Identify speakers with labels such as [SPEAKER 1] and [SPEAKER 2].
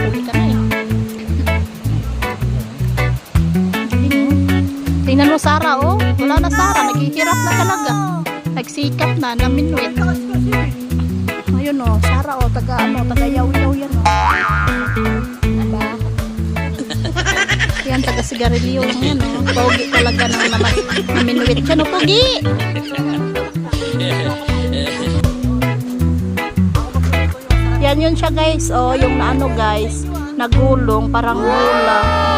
[SPEAKER 1] nakahuli ka na eh. Tingnan mo Sarah oh. Wala na Sarah. Naghihirap na talaga. Nagsikap na. Naminwit. Ayun oh. Sarah oh. Taga yaw-yaw yan oh. Diba? Yan. Taga sigarilyo. Yan oh. Pogi talaga na naminwit siya no. Pogi! Yan yun siya guys. Oh. Yung ano guys. Nagulong. Parang gulang.